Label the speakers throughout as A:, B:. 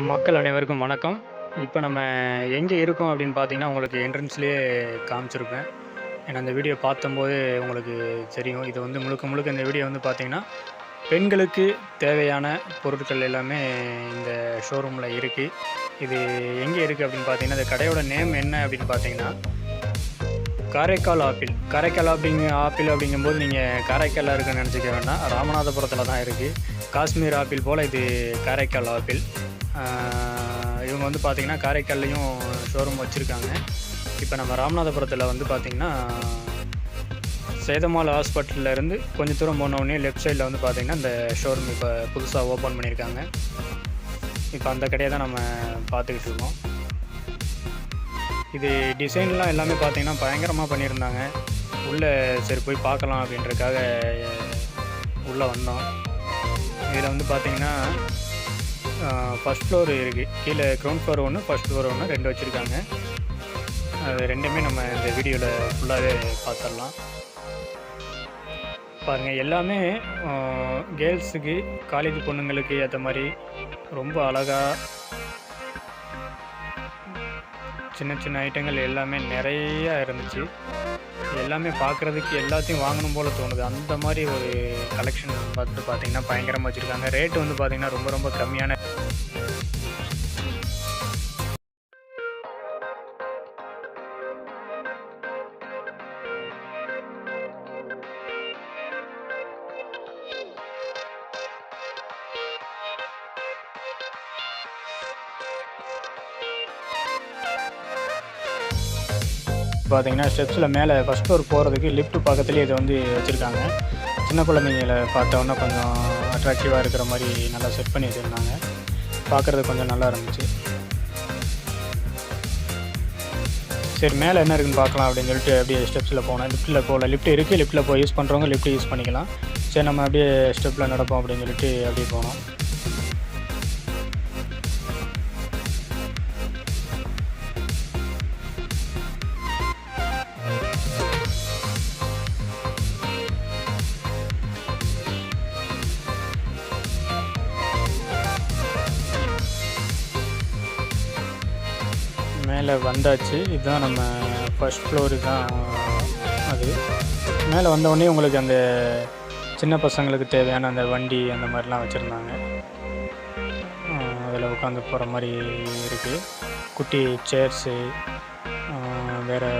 A: மக்கள் அனைவருக்கும் வணக்கம். இப்போ நம்ம எங்கே இருக்கோம் அப்படின்னு பார்த்தீங்கன்னா, உங்களுக்கு என்ட்ரன்ஸ்லேயே காமிச்சிருப்பேன். ஏன்னா அந்த வீடியோ பார்த்தம்போது உங்களுக்கு தெரியும். இது வந்து முழுக்க முழுக்க இந்த வீடியோ வந்து பார்த்தீங்கன்னா, பெண்களுக்கு தேவையான பொருட்கள் எல்லாமே இந்த ஷோரூமில் இருக்குது. இது எங்கே இருக்குது அப்படின்னு பார்த்தீங்கன்னா, இந்த கடையோட நேம் என்ன அப்படின்னு பார்த்தீங்கன்னா, காரைக்கால் ஆப்பிள். காரைக்கால் ஆப்பிள் அப்படிங்கும்போது நீங்கள் காரைக்காலில் இருக்குன்னு நினச்சிக்க வேண்டாம். ராமநாதபுரத்தில் தான் இருக்குது. காஷ்மீர் ஆப்பிள் போல் இது காரைக்கால் ஆப்பிள். இவங்க வந்து பார்த்திங்கன்னா காரைக்கால்லையும் ஷோரூம் வச்சுருக்காங்க. இப்போ நம்ம ராமநாதபுரத்தில் வந்து பார்த்திங்கன்னா சேதமால் ஹாஸ்பிட்டல்லேருந்து கொஞ்சம் தூரம் போனோடனே லெஃப்ட் சைடில் வந்து பார்த்திங்கன்னா இந்த ஷோரூம் இப்போ புதுசாக ஓப்பன் பண்ணியிருக்காங்க. இப்போ அந்த கடையை தான் நம்ம பார்த்துக்கிட்டு இருக்கோம். இது டிசைன்லாம் எல்லாமே பார்த்திங்கன்னா பயங்கரமாக பண்ணியிருந்தாங்க. உள்ளே சரி போய் பார்க்கலாம் அப்படின்றதுக்காக உள்ளே வந்தோம். இதில் வந்து பார்த்திங்கன்னா ஃபஸ்ட் ஃப்ளோர் இருக்குது. கீழே க்ரௌண்ட் ஃப்ளோர் ஒன்று, ஃபஸ்ட் ஃப்ளோர் ஒன்று 2 வச்சுருக்காங்க. அது ரெண்டுமே நம்ம இந்த வீடியோவில் ஃபுல்லாகவே பார்த்துடலாம். பாருங்கள், எல்லாமே கேர்ள்ஸுக்கு, காலேஜ் பொண்ணுங்களுக்கு ஏற்ற மாதிரி ரொம்ப அழகாக சின்ன சின்ன ஐட்டங்கள் எல்லாமே நிறையா இருந்துச்சு. எல்லாமே பார்க்குறதுக்கு எல்லாத்தையும் வாங்கணும் போல் தோணுது. அந்த மாதிரி ஒரு கலெக்ஷன் பார்த்துட்டு பார்த்திங்கன்னா பயங்கரமாக வச்சுருக்காங்க. ரேட்டு வந்து பார்த்திங்கன்னா ரொம்ப ரொம்ப கம்மியான. பார்த்திங்கன்னா ஸ்டெப்ஸில் மேலே ஃபஸ்ட் ஃப்ளோர் போகிறதுக்கு லிஃப்ட் பக்கத்துலேயே இதை வந்து வச்சுருக்காங்க. சின்ன குழந்தைங்களை பார்த்தோன்னா கொஞ்சம் அட்ராக்டிவாக இருக்கிற மாதிரி நல்லா செட் பண்ணி வச்சுருந்தாங்க. பார்க்குறது கொஞ்சம் நல்லா இருந்துச்சு. சரி, மேலே என்ன இருக்குதுன்னு பார்க்கலாம் அப்படின்னு சொல்லிட்டு அப்படியே ஸ்டெப்ஸில் போனேன். லிஃப்ட் இருக்குது. லிஃப்ட்டில் போய் யூஸ் பண்ணுறவங்க லிஃப்ட் யூஸ் பண்ணிக்கலாம். சரி, நம்ம அப்படியே ஸ்டெப்பில் நடப்போம் அப்படின்னு சொல்லிட்டு அப்படியே போனோம். மேலே வந்தாச்சு. இதுதான் நம்ம ஃபஸ்ட் ஃப்ளோரு தான். அது மேலே வந்தவுடனே உங்களுக்கு அந்த சின்ன பசங்களுக்கு தேவையான அந்த வண்டி அந்த மாதிரிலாம் வச்சுருந்தாங்க. அதில் உட்காந்து போகிற மாதிரி இருக்குது. குட்டி சேர்ஸு, வேறு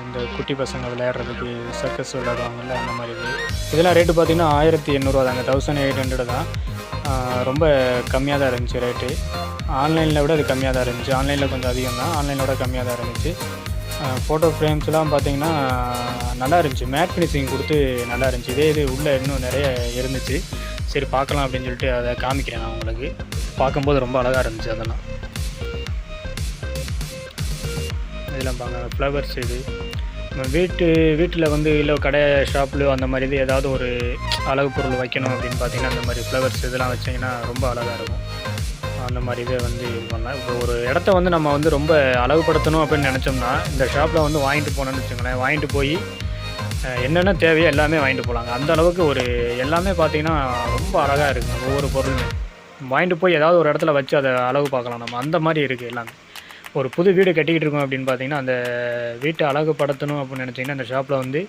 A: இந்த குட்டி பசங்க விளையாடுறதுக்கு சர்க்கஸ் விளையாடுவாங்கள்ல அந்த மாதிரி இதெல்லாம் ரேட்டு பார்த்திங்கன்னா 1800 தாங்க. 1800 தான். ரொம்ப கம்மியாக தான் இருந்துச்சு ரேட்டு. ஆன்லைனில் விட அது கம்மியாக தான் இருந்துச்சு. ஆன்லைனில் கொஞ்சம் அதிகம் தான், ஆன்லைனோட கம்மியாக தான் இருந்துச்சு. ஃபோட்டோ ஃப்ரேம்ஸ்லாம் பார்த்திங்கன்னா நல்லா இருந்துச்சு. மேட் ஃபினிஷிங் கொடுத்து நல்லா இருந்துச்சு. இது உள்ளே இன்னும் நிறைய இருந்துச்சு. சரி பார்க்கலாம் அப்படின்னு சொல்லிட்டு அதை காமிக்கிறேன் நான் உங்களுக்கு. பார்க்கும்போது ரொம்ப அழகாக இருந்துச்சு. அதெல்லாம் இதெல்லாம் பாருங்க, ஃப்ளவர்ஸ். இது வீட்டில் வந்து இல்லை கடை ஷாப்லையோ அந்த மாதிரி இது ஏதாவது ஒரு அழகு பொருள் வைக்கணும் அப்படின்னு பார்த்தீங்கன்னா அந்த மாதிரி ஃப்ளவர்ஸ் இதெல்லாம் வச்சிங்கன்னா ரொம்ப அழகாக இருக்கும். அந்த மாதிரி இதை வந்து இது பண்ணலாம். இப்போ ஒரு இடத்த வந்து நம்ம வந்து ரொம்ப அழகுபடுத்தணும் அப்படின்னு நினச்சோம்னா இந்த ஷாப்பில் வந்து வாங்கிட்டு போனோன்னு வச்சுக்கோங்களேன். வாங்கிட்டு போய் என்னென்ன தேவையோ எல்லாமே வாங்கிட்டு போகலாங்க. அந்த அளவுக்கு ஒரு எல்லாமே பார்த்திங்கன்னா ரொம்ப அழகாக இருக்குங்க. ஒவ்வொரு பொருளுமே வாங்கிட்டு போய் ஏதாவது ஒரு இடத்துல வச்சு அதை அழகு பார்க்கலாம் நம்ம. அந்த மாதிரி இருக்குது எல்லாமே. ஒரு புது வீடு கட்டிக்கிட்டு இருக்கோம் அப்படின்னு பார்த்தீங்கன்னா அந்த வீட்டை அழகுபடுத்தணும் அப்படின்னு நினச்சிங்கன்னா அந்த ஷாப்பில் வந்து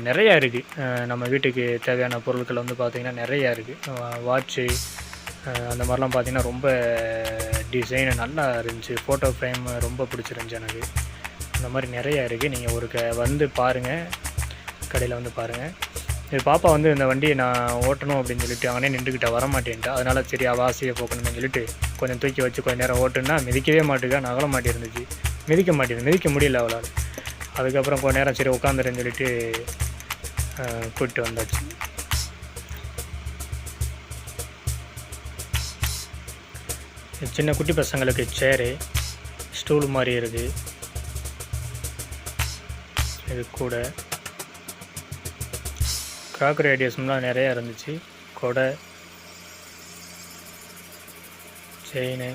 A: நிறையா இருக்குது. நம்ம வீட்டுக்கு தேவையான பொருட்கள் வந்து பார்த்திங்கன்னா நிறையா இருக்குது. வாட்ச்சு அந்த மாதிரிலாம் பார்த்திங்கன்னா ரொம்ப டிசைனு நல்லா இருந்துச்சு. ஃபோட்டோ ஃப்ரேம் ரொம்ப பிடிச்சிருந்துச்சி எனக்கு. அந்த மாதிரி நிறையா இருக்குது. நீங்கள் ஒரு வந்து பாருங்கள், கடையில் வந்து பாருங்கள். இது பாப்பா வந்து இந்த வண்டியை நான் ஓட்டணும் அப்படின்னு சொல்லிட்டு அவனே நின்றுக்கிட்ட வரமாட்டேன்ட்டா. அதனால் சரி அவள் ஆசையை போக்கணும்னு சொல்லிட்டு கொஞ்சம் தூக்கி வச்சு கொஞ்சம் நேரம் ஓட்டுன்னா மிதிக்கவே மாட்டுக்கா, நகல மாட்டேருந்துச்சு. மிதிக்க முடியல அவளால். அதுக்கப்புறம் கொஞ்சம் நேரம் சரி உட்காந்துருன்னு சொல்லிட்டு கூப்பிட்டு வந்தாச்சு. சின்ன குட்டி பசங்களுக்கு சேரு, ஸ்டூல் மாதிரி இருக்குது. இது கூட கிராக்கரி ஐடியாஸ்லாம் நிறையா இருந்துச்சு. கொடை, செயின்,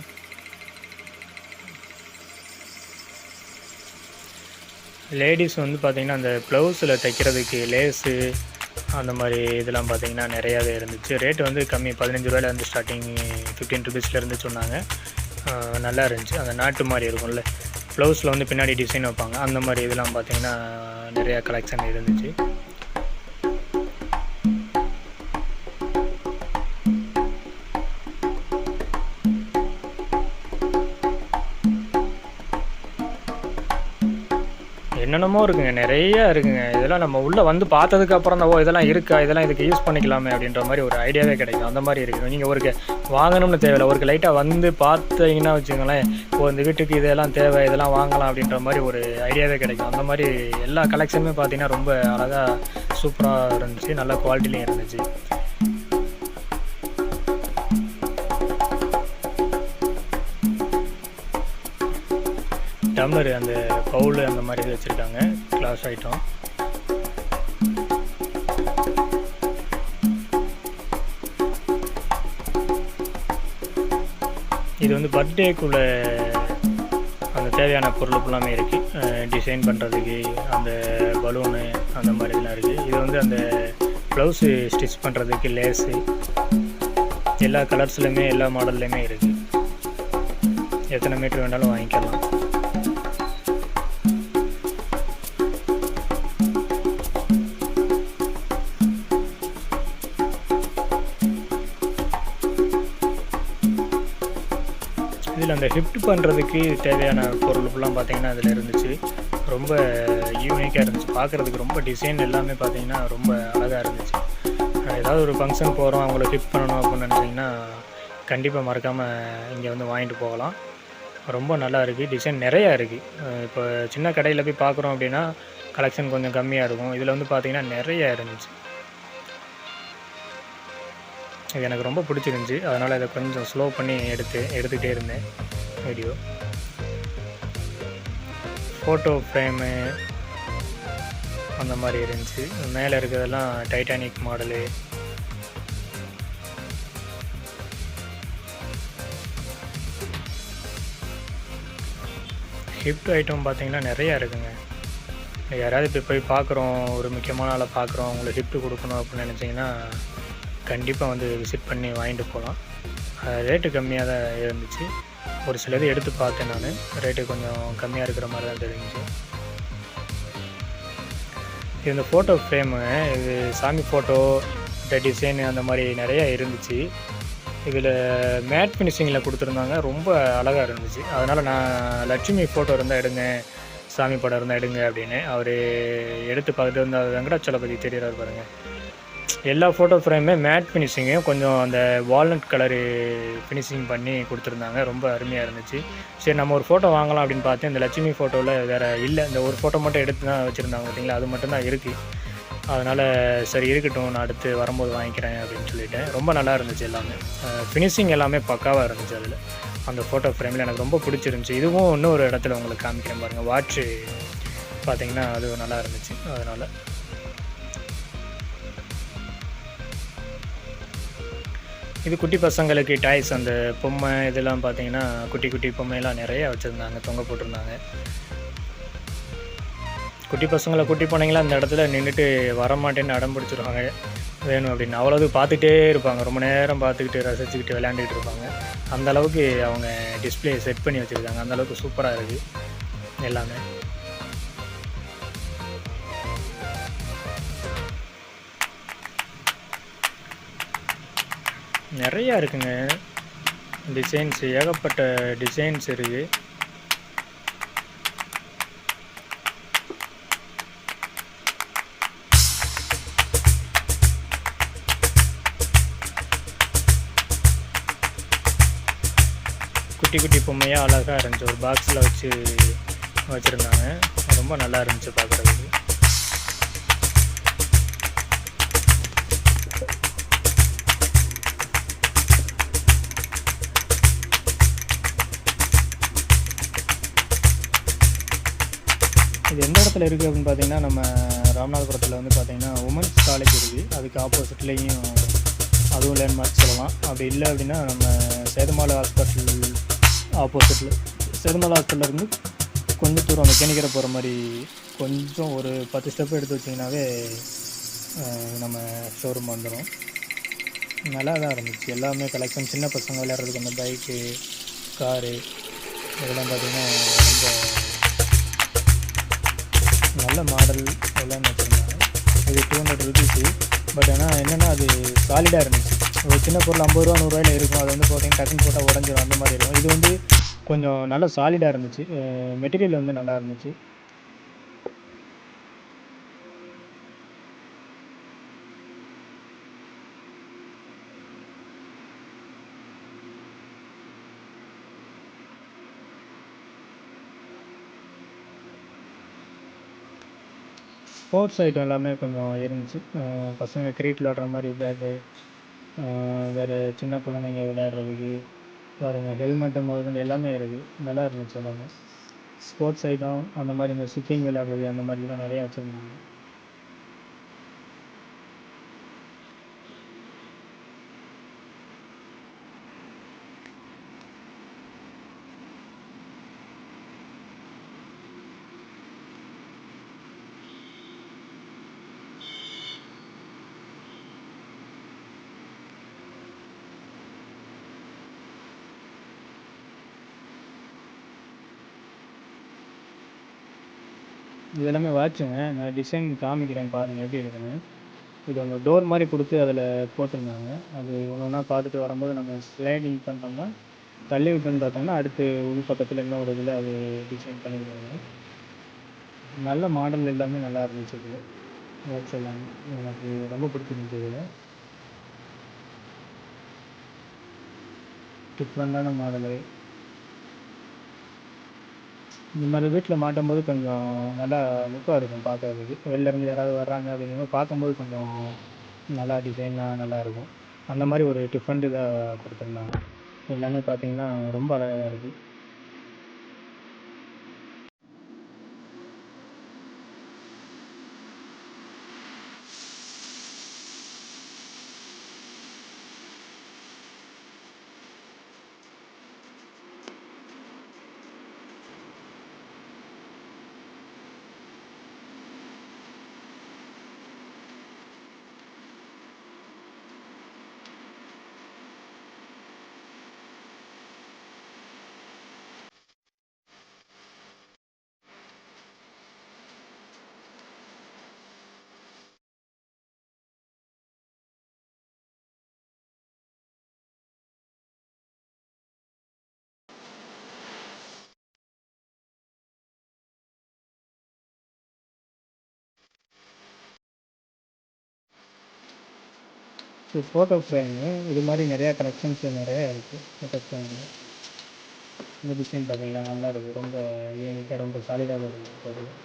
A: லேடிஸ் வந்து பார்த்திங்கன்னா அந்த ப்ளவுஸில் தைக்கிறதுக்கு லேஸு அந்த மாதிரி இதெல்லாம் பார்த்திங்கன்னா நிறையாவே இருந்துச்சு. ரேட்டு வந்து கம்மி, 15 ரூபாயிலேருந்து ஸ்டார்டிங் 15 ருபீஸ்லேருந்து சொன்னாங்க. நல்லா இருந்துச்சு. அந்த நாட்டு மாதிரி இருக்கும்ல, ப்ளவுஸில் வந்து பின்னாடி டிசைன் வைப்பாங்க, அந்த மாதிரி இதெல்லாம் பார்த்திங்கன்னா நிறையா கலெக்ஷன் இருந்துச்சு. என்னென்னமோ இருக்குங்க, நிறையா இருக்குங்க. இதெல்லாம் நம்ம உள்ளே வந்து பார்த்ததுக்கப்புறம் தான், ஓ இதெல்லாம் இருக்கா, இதெல்லாம் இதுக்கு யூஸ் பண்ணிக்கலாமே அப்படின்ற மாதிரி ஒரு ஐடியாவே கிடைக்கும். அந்த மாதிரி இருக்குது. நீங்கள் ஒரு வாங்கணும்னு தேவையில்லை, ஒரு லைட்டாக வந்து பார்த்தீங்கன்னா வச்சுக்கோங்களேன், ஓ இந்த வீட்டுக்கு இதெல்லாம் தேவை, இதெல்லாம் வாங்கலாம் அப்படின்ற மாதிரி ஒரு ஐடியாவே கிடைக்கும். அந்த மாதிரி எல்லா கலெக்ஷனுமே பார்த்தீங்கன்னா ரொம்ப அழகாக சூப்பராக இருந்துச்சு, நல்ல குவாலிட்டிலையும் இருந்துச்சு. டம்ளர், அந்த பவுல் அந்த மாதிரி இது வச்சுருக்காங்க, கிளாஸ் ஐட்டம். இது வந்து பர்த்டேக்குள்ள அந்த தேவையான பொருள் எல்லாமே இருக்குது. டிசைன் பண்ணுறதுக்கு அந்த பலூனு அந்த மாதிரி இதெல்லாம் இருக்குது. இது வந்து அந்த ப்ளவுஸு ஸ்டிச் பண்ணுறதுக்கு லேஸு, எல்லா கலர்ஸ்லையுமே எல்லா மாடல்லையுமே இருக்குது. எத்தனை மீட்ரு வேணாலும் வாங்கிக்கலாம். இதில் அந்த ஷிஃப்ட் பண்ணுறதுக்கு தேவையான பொருள் ஃபுல்லாக பார்த்திங்கன்னா அதில் இருந்துச்சு. ரொம்ப யூனிக்காக இருந்துச்சு, பார்க்குறதுக்கு ரொம்ப டிசைன் எல்லாமே பார்த்திங்கன்னா ரொம்ப அழகாக இருந்துச்சு. ஏதாவது ஒரு ஃபங்க்ஷன் போகிறோம், அவங்கள ஷிஃப்ட் பண்ணணும் அப்படின்னு நினச்சிங்கன்னா கண்டிப்பாக மறக்காமல் இங்கே வந்து வாங்கிட்டு போகலாம். ரொம்ப நல்லா இருக்குது, டிசைன் நிறையா இருக்குது. இப்போ சின்ன கடையில் போய் பார்க்குறோம் அப்படின்னா கலெக்ஷன் கொஞ்சம் கம்மியாக இருக்கும். இதில் வந்து பார்த்திங்கன்னா நிறையா இருந்துச்சு. இது எனக்கு ரொம்ப பிடிச்சிருந்துச்சி, அதனால் இதை கொஞ்சம் ஸ்லோ பண்ணி எடுத்துகிட்டே இருந்தேன் வீடியோ. ஃபோட்டோ ஃப்ரேமு அந்த மாதிரி இருந்துச்சு. மேலே இருக்கிறதெல்லாம் டைட்டானிக் மாடலு. ஷிஃப்ட் ஐட்டம் பார்த்திங்கன்னா நிறையா இருக்குங்க. யாராவது இப்போ போய் பார்க்குறோம், ஒரு முக்கியமான ஆளை பார்க்குறோம், அவங்களை ஷிஃப்ட்டு கொடுக்கணும் அப்படின்னு நினச்சிங்கன்னா கண்டிப்பாக வந்து விசிட் பண்ணி வாங்கிட்டு போகலாம். ரேட்டு கம்மியாக தான் இருந்துச்சு. ஒரு சிலது எடுத்து பார்த்தேன் நான், ரேட்டு கொஞ்சம் கம்மியாக இருக்கிற மாதிரி தான் தெரிஞ்சிச்சு. இது இந்த ஃபோட்டோ ஃப்ரேமு, இது சாமி ஃபோட்டோ, இந்த டிசைனு அந்த மாதிரி நிறையா இருந்துச்சு. இதில் மேட் ஃபினிஷிங்கில் கொடுத்துருந்தாங்க, ரொம்ப அழகாக இருந்துச்சு. அதனால் நான் லட்சுமி ஃபோட்டோ இருந்தால் எடுங்க, சாமி படம் இருந்தால் எடுங்க அப்படின்னு அவர் எடுத்து பார்த்துட்டு வந்து, வெங்கடாச்சலபதி தெரிகிறார் பாருங்கள். எல்லா ஃபோட்டோ ஃப்ரேமே மேட் ஃபினிஷிங்கையும் கொஞ்சம் அந்த வால்நட் கலரு ஃபினிஷிங் பண்ணி கொடுத்துருந்தாங்க, ரொம்ப அருமையாக இருந்துச்சு. சரி நம்ம ஒரு ஃபோட்டோ வாங்கலாம் அப்படின்னு பார்த்தேன். இந்த லட்சுமி ஃபோட்டோவில் வேறு இல்லை, இந்த ஒரு ஃபோட்டோ மட்டும் எடுத்து தான் வச்சுருந்தாங்க பார்த்தீங்களா, அது மட்டும்தான் இருக்குது. அதனால் சரி இருக்கட்டும், நான் அடுத்து வரும்போது வாங்கிக்கிறேன் அப்படின்னு சொல்லிட்டேன். ரொம்ப நல்லா இருந்துச்சு எல்லாமே, ஃபினிஷிங் எல்லாமே பக்காவாக இருந்துச்சு. அதில் அந்த ஃபோட்டோ ஃப்ரேமில் எனக்கு ரொம்ப பிடிச்சிருந்துச்சி. இதுவும் இன்னொரு இடத்துல உங்களுக்கு காமிக்கிறேன் பாருங்கள். வாட்ச்சு பார்த்திங்கன்னா அது நல்லா இருந்துச்சு. அதனால் இது குட்டி பசங்களுக்கு டாய்ஸ், அந்த பொம்மை இதெல்லாம் பார்த்திங்கன்னா குட்டி குட்டி பொம்மையெல்லாம் நிறையா வச்சுருந்தாங்க, தொங்க போட்டிருந்தாங்க. குட்டி பசங்களை குட்டி போனீங்களா அந்த இடத்துல நின்றுட்டு வரமாட்டேன்னு அடம் பிடிச்சிருவாங்க வேணும் அப்படின்னு. அவ்வளோது பார்த்துக்கிட்டே இருப்பாங்க, ரொம்ப நேரம் பார்த்துக்கிட்டு ரசிச்சுக்கிட்டு விளையாண்டுக்கிட்டு இருப்பாங்க. அந்தளவுக்கு அவங்க டிஸ்பிளே செட் பண்ணி வச்சுருக்காங்க, அந்தளவுக்கு சூப்பராக இருக்குது எல்லாமே. நிறையா இருக்குங்க டிசைன்ஸ், ஏகப்பட்ட டிசைன்ஸ் இருக்குது. குட்டி குட்டி பொம்மையாக அழகாக இருந்துச்சு, ஒரு பாக்ஸில் வச்சுருந்தாங்க. ரொம்ப நல்லா இருந்துச்சு பார்க்குறதுக்கு. இது எந்த இடத்துல இருக்குது அப்படின்னு பார்த்தீங்கன்னா, நம்ம ராமநாதபுரத்தில் வந்து பார்த்திங்கன்னா உமன்ஸ் காலேஜ் இருக்குது, அதுக்கு ஆப்போசிட்லேயும் அதுவும் லேண்ட்மார்க் சொல்லலாம். அப்படி இல்லை அப்படின்னா நம்ம சேதுமாலை ஹாஸ்பிட்டல் ஆப்போசிட்டில், சேதுமாலை ஹாஸ்பிட்டலேருந்து கொஞ்சம் தூரம் அந்த கேணிக்கரை போகிற மாதிரி கொஞ்சம் ஒரு 10 ஸ்டெப்பு எடுத்து வச்சிங்கனாவே நம்ம ஷோரூம் வந்துடும். நல்லா தான் இருந்துச்சு. எல்லாமே கலெக்ஷன் சின்ன பசங்க விளையாடுறதுக்கு அந்த பைக்கு, காரு இதெல்லாம் பார்த்திங்கன்னா ரொம்ப நல்ல மாடல் எல்லாமே வச்சுருந்தாங்க. இது 200 ருபீஸு. பட் ஆனால் என்னென்னா அது சாலிடாக இருந்துச்சு. ஒரு சின்ன பொருள் 50 ரூபா 100 ரூபாயில இருக்கும். அது வந்து பார்த்திங்கன்னா டக்குன்னு போட்டால் உடஞ்சிரும், அந்த மாதிரி இருக்கும். இது வந்து கொஞ்சம் நல்லா சாலிடாக இருந்துச்சு. மெட்டீரியல் வந்து நல்லா இருந்துச்சு. ஸ்போர்ட்ஸ் ஐட்டம் எல்லாமே கொஞ்சம் இருந்துச்சு. பசங்க கிரிக்கெட் விளையாடுற மாதிரி பேட்டு, வேறு சின்ன குழந்தைங்க விளையாடுறதுக்கு பாருங்கள், ஹெல்மெட்டு முதல்ல எல்லாமே இருக்குது. நல்லா இருந்துச்சு எல்லாமே. ஸ்போர்ட்ஸ் ஐட்டம் அந்த மாதிரி இந்த ஸ்கிப்பிங் விளையாடுறது அந்த மாதிரிலாம் நிறையா வச்சுருந்தாங்க. இது எல்லாமே வாட்சுங்க. நான் டிசைன் காமிக்கிறேன் பாருங்கள் எப்படி இருக்குன்னு. இது அந்த டோர் மாதிரி கொடுத்து அதில் போட்டிருந்தாங்க. அது ஒன்று ஒன்றா பார்த்துட்டு வரும்போது நம்ம ஸ்லைடிங் பண்ணோம்னா தள்ளி விட்டுன்னு பார்த்தோம்னா அடுத்து உள் பக்கத்தில் இன்னொரு இதில் அது டிசைன் பண்ணியிருக்காங்க. நல்ல மாடல் எல்லாமே நல்லா இருந்துச்சு. இது வாட்ச் எல்லாமே எனக்கு ரொம்ப பிடிச்சிருந்துச்சு. இதில் டிஃப்ரெண்டான மாடலு இந்த மாதிரி வீட்டில் மாட்டும்போது கொஞ்சம் நல்லா லுக்காக இருக்கும் பார்க்கறதுக்கு. வெளிலேருந்து யாராவது வர்றாங்க அப்படிங்கும்போது பார்க்கும்போது கொஞ்சம் நல்லா டிசைனாக நல்லாயிருக்கும். அந்த மாதிரி ஒரு டிஃப்ரெண்ட் இதாக கொடுத்துருந்தாங்க. எல்லாமே பார்த்திங்கன்னா ரொம்ப அழகாக இருக்குது. இது ஃபோட்டோ ஃப்ரேமு. இது மாதிரி நிறையா கலெக்ஷன்ஸ் நிறையா இருக்குது. ஃபோட்டோ ஃப்ரேமு இந்த டிசைன் பார்த்திங்கன்னா நல்லா இருக்குது. ரொம்ப யூனிக்காக ரொம்ப சாலிடாக இருக்குது.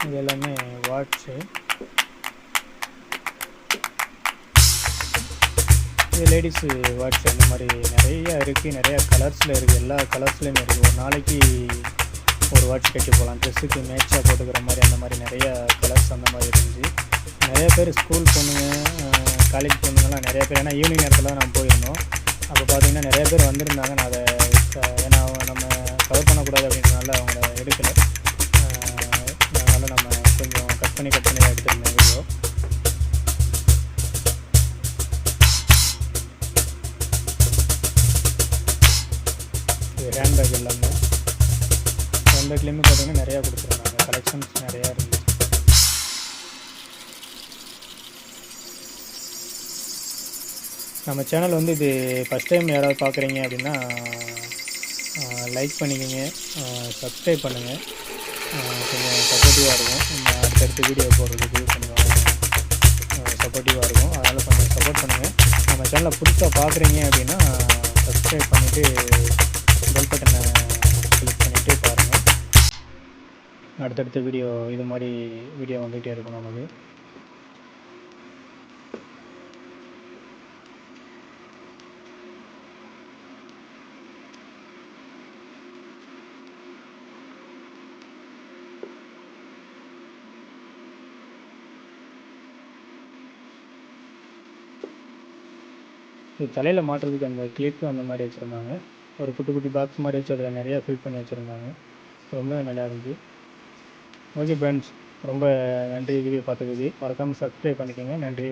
A: இது எல்லாமே வாட்ச்சு. இது லேடிஸு வாட்ச் அந்த மாதிரி நிறையா இருக்குது. நிறையா கலர்ஸில் இருக்குது. எல்லா கலர்ஸ்லேயுமே இருக்குது. ஒரு நாளைக்கு ஒரு வாட்ச் கட்டி போகலாம். ட்ரெஸ்ஸுக்கு மேட்சாக போட்டுக்கிற மாதிரி அந்த மாதிரி நிறையா கலர்ஸ் அந்த மாதிரி இருந்துச்சு. நிறைய பேர் ஸ்கூல் பொண்ணுங்க, காலேஜ் பொண்ணுங்கள்லாம் நிறைய பேர், ஏன்னா ஈவினிங் நேரத்தில் தான் நம்ம போயிருந்தோம். அப்போ பார்த்திங்கன்னா நிறைய பேர் வந்திருந்தாங்க. நான் அதை ஏன்னா நம்ம கவர் பண்ணக்கூடாது அப்படின்றனால அவங்கள எடுக்கலை. அதனால் நம்ம கொஞ்சம் கட் பண்ணி தான் எடுத்துருந்தேன் வீடியோ. இது ஹேண்ட்பேக் எல்லாமே. ஹேண்ட்பேக்லேயுமே பார்த்திங்கன்னா நிறையா கொடுத்துருந்தாங்க. கலெக்ஷன்ஸ் நிறையா இருந்துச்சு. நம்ம சேனல் வந்து இது ஃபஸ்ட் டைம் யாராவது பார்க்குறீங்க அப்படின்னா லைக் பண்ணிக்கோங்க, சப்ஸ்கிரைப் பண்ணுங்கள். கொஞ்சம் சப்போர்ட்டிவாக இருக்கும். நம்ம அடுத்தடுத்து வீடியோ போடுறதுக்கு கொஞ்சம் சப்போர்ட்டிவாக இருக்கும். அதனால் கொஞ்சம் சப்போர்ட் பண்ணுங்கள். நம்ம சேனலை புதுசாக பார்க்குறீங்க அப்படின்னா சப்ஸ்கிரைப் பண்ணிவிட்டு பெல் பட்டனை கிளிக் பண்ணிவிட்டு பாருங்கள். அடுத்தடுத்த வீடியோ இது மாதிரி வீடியோ வந்துகிட்டே இருக்கும் நமக்கு. இது தலையில் மாட்டுறதுக்கு அந்த கிளிப்பு அந்த மாதிரி வச்சுருந்தாங்க. ஒரு குட்டி குட்டி பாக்ஸ் மாதிரி வச்சு அதில் நிறையா ஃபில் பண்ணி வச்சுருந்தாங்க. ரொம்ப நல்லா இருந்துச்சு. ஓகே ஃப்ரெண்ட்ஸ், ரொம்ப நன்றி வீடியோ பார்த்ததுக்கு. மறக்காமல் சப்ஸ்கிரைப் பண்ணிக்கோங்க. நன்றி.